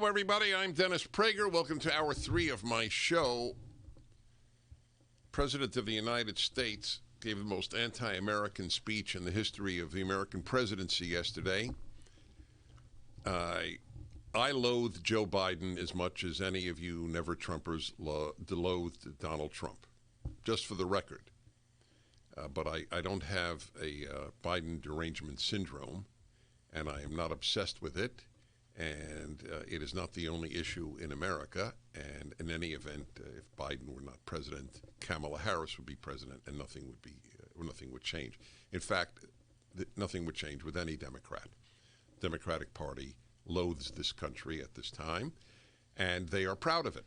Hello, everybody. I'm Dennis Prager. Welcome to Hour 3 of my show. President of the United States gave the most anti-American speech in the history of the American presidency yesterday. I loathe Joe Biden as much as any of you never-Trumpers loathed Donald Trump, just for the record. But I don't have a Biden derangement syndrome, and I am not obsessed with it. And it is not the only issue in America. And in any event, if Biden were not president, Kamala Harris would be president, and nothing would change. In fact, nothing would change with any Democrat. Democratic Party loathes this country at this time, and they are proud of it.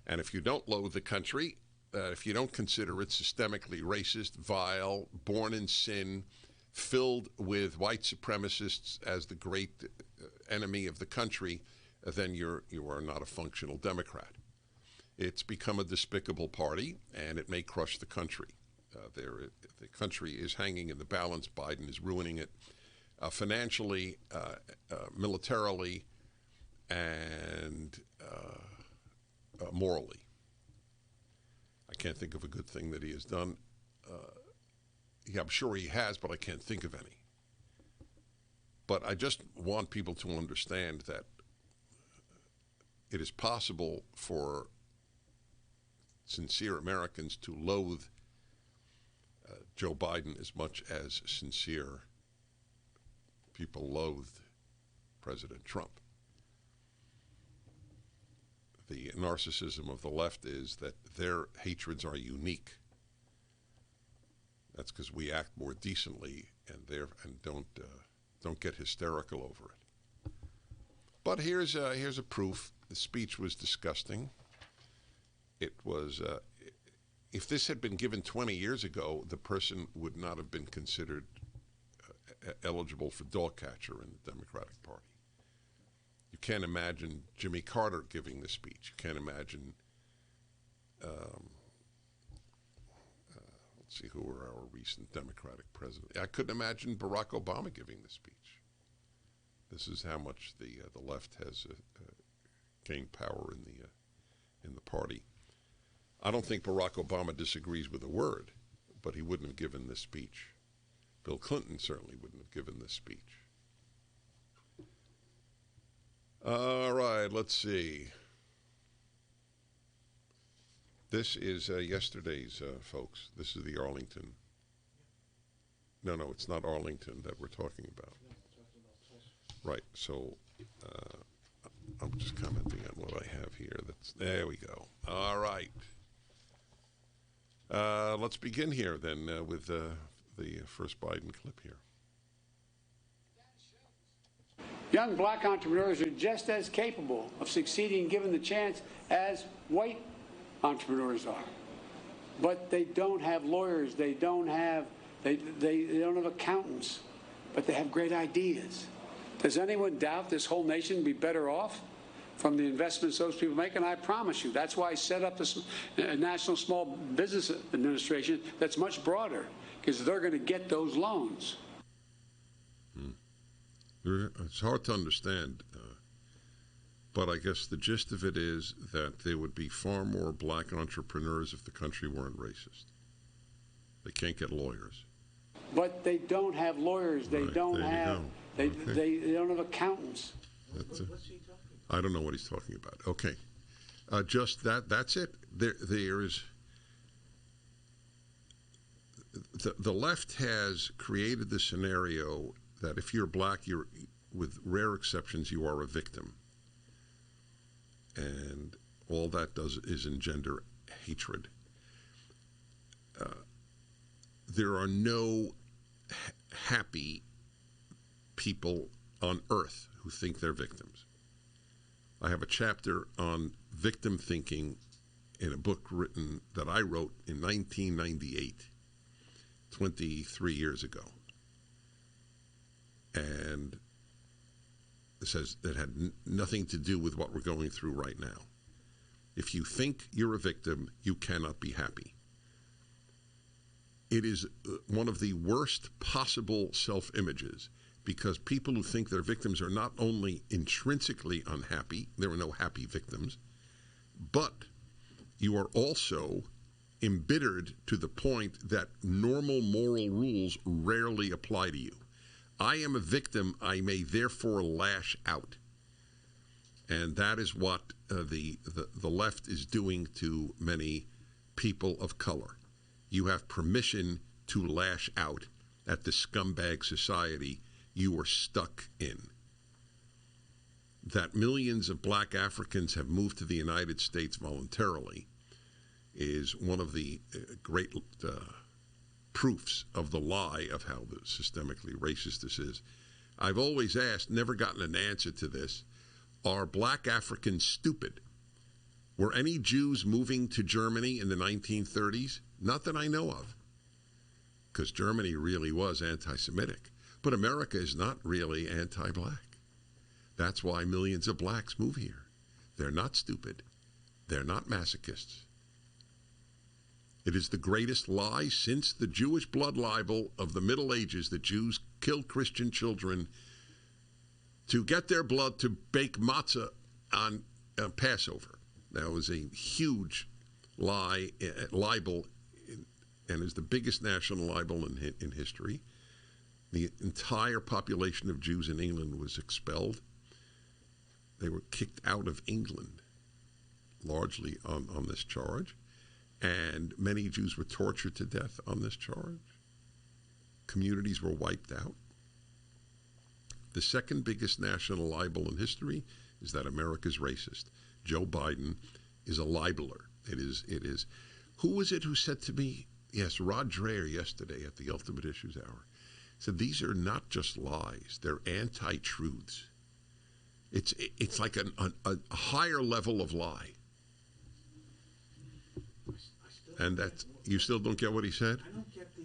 And if you don't loathe the country, if you don't consider it systemically racist, vile, born in sin, filled with white supremacists as the great enemy of the country, then you are not a functional Democrat. It's become a despicable party, and it may crush the country. The country is hanging in the balance. Biden is ruining it financially, militarily, and morally. I can't think of a good thing that he has done. Yeah, I'm sure he has, but I can't think of any. But I just want people to understand that it is possible for sincere Americans to loathe Joe Biden as much as sincere people loathed President Trump. The narcissism of the left is that their hatreds are unique. That's because we act more decently and don't get hysterical over it. But here's a proof. The speech was disgusting. It was if this had been given 20 years ago, the person would not have been considered eligible for dog catcher in the Democratic Party. You can't imagine Jimmy Carter giving the speech. You can't imagine. Let's see, who were our recent Democratic president? I couldn't imagine Barack Obama giving the speech. This is how much the left has gained power in the party. I don't think Barack Obama disagrees with a word, but he wouldn't have given this speech. Bill Clinton certainly wouldn't have given this speech. All right, let's see. This is yesterday's, folks. This is the Arlington. No, it's not Arlington that we're talking about. Right, so I'm just commenting on what I have here. There we go. All right. Let's begin here then with the first Biden clip here. Young black entrepreneurs are just as capable of succeeding given the chance as white entrepreneurs are. But they don't have lawyers, they don't have accountants, but they have great ideas. Does anyone doubt this whole nation would be better off from the investments those people make? And I promise you, that's why I set up this National Small Business Administration that's much broader, because they're going to get those loans. It's hard to understand, but I guess the gist of it is that there would be far more black entrepreneurs if the country weren't racist. They can't get lawyers. But they don't have lawyers. They don't have. They don't have accountants. What's he talking about? I don't know what he's talking about. Okay, just that. That's it. There is. The left has created the scenario that if you're black, you're, with rare exceptions, you are a victim. And all that does is engender hatred. There are no happy people on earth who think they're victims. I have a chapter on victim thinking in a book that I wrote in 1998, 23 years ago. And it says that had nothing to do with what we're going through right now. If you think you're a victim, you cannot be happy. It is one of the worst possible self-images because people who think they're victims are not only intrinsically unhappy, there are no happy victims, but you are also embittered to the point that normal moral rules rarely apply to you. I am a victim, I may therefore lash out. And that is what the left is doing to many people of color. You have permission to lash out at the scumbag society you were stuck in. That millions of black Africans have moved to the United States voluntarily is one of the great proofs of the lie of how systemically racist this is. I've always asked, never gotten an answer to this, are black Africans stupid? Were any Jews moving to Germany in the 1930s? Not that I know of, because Germany really was anti-Semitic. But America is not really anti-black. That's why millions of blacks move here. They're not stupid. They're not masochists. It is the greatest lie since the Jewish blood libel of the Middle Ages that Jews killed Christian children to get their blood to bake matzah on Passover. That was a huge libel, and is the biggest national libel in history. The entire population of Jews in England was expelled. They were kicked out of England, largely on this charge. And many Jews were tortured to death on this charge. Communities were wiped out. The second biggest national libel in history is that America's racist. Joe Biden is a libeler. It is. Who was it who said to me, yes, Rod Dreher yesterday at the Ultimate Issues Hour, said these are not just lies, they're anti-truths. It's like a higher level of lie. And that you still don't get what he said? I don't get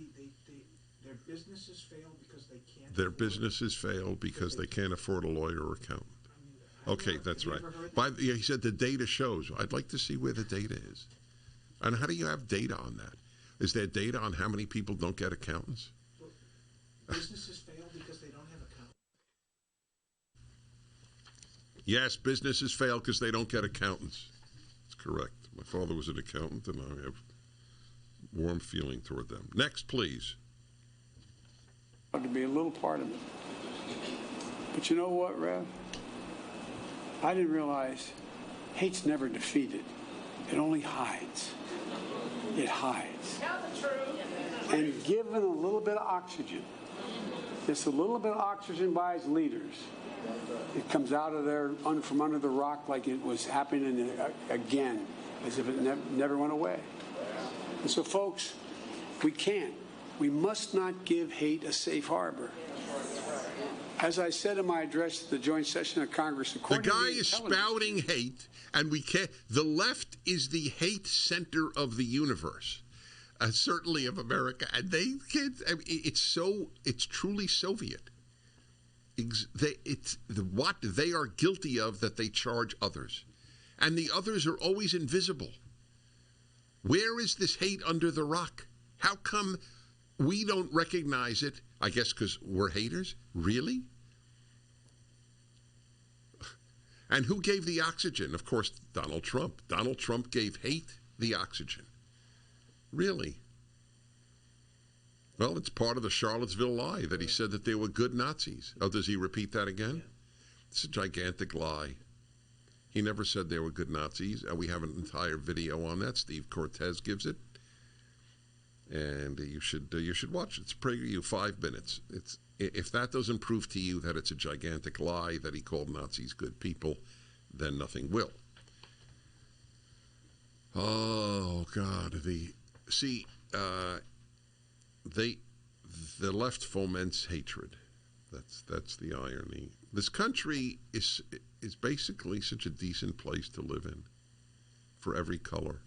their businesses fail because they can't. Their businesses fail because they can't afford a lawyer or accountant. Okay, that's right. He said the data shows. I'd like to see where the data is. And how do you have data on that? Is there data on how many people don't get accountants? Well, businesses fail because they don't have accountants. Yes, businesses fail because they don't get accountants. That's correct. My father was an accountant, and I have warm feeling toward them. Next, please. To be a little part of it. But you know what, Rev? I didn't realize hate's never defeated. It only hides. It hides. And given a little bit of oxygen, just a little bit of oxygen by its leaders, it comes out of there from under the rock like it was happening again, as if it never went away. And so, folks, we must not give hate a safe harbor. As I said in my address at the joint session of Congress, the guy is spouting hate, and we can't. The left is the hate center of the universe, certainly of America, and they can't. I mean, it's truly Soviet. What they are guilty of that they charge others, and the others are always invisible. Where is this hate under the rock? How come we don't recognize it? I guess because we're haters? Really? And who gave the oxygen? Of course, Donald Trump. Donald Trump gave hate the oxygen. Really? Well, it's part of the Charlottesville lie that he said that they were good Nazis. Oh, does he repeat that again? Yeah. It's a gigantic lie. He never said they were good Nazis. We have an entire video on that. Steve Cortez gives it. And you should watch it. It's PragerU, 5 minutes. If that doesn't prove to you that it's a gigantic lie that he called Nazis good people, then nothing will. Oh God, the left foments hatred. That's the irony. This country is basically such a decent place to live in, for every color.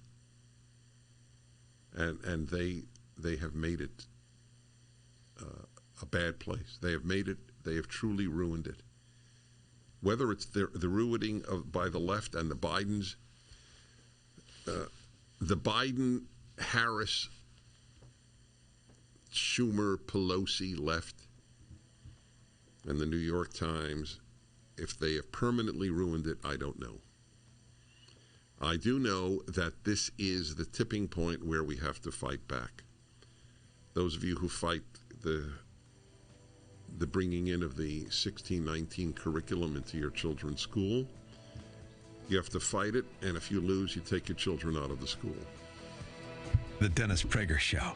And they have made it a bad place. They have truly ruined it. Whether it's the ruining by the left and the Bidens, the Biden, Harris, Schumer, Pelosi left, and the New York Times. If they have permanently ruined it, I don't know. I do know that this is the tipping point where we have to fight back. Those of you who fight the bringing in of the 1619 curriculum into your children's school, you have to fight it, and if you lose, you take your children out of the school. The Dennis Prager Show.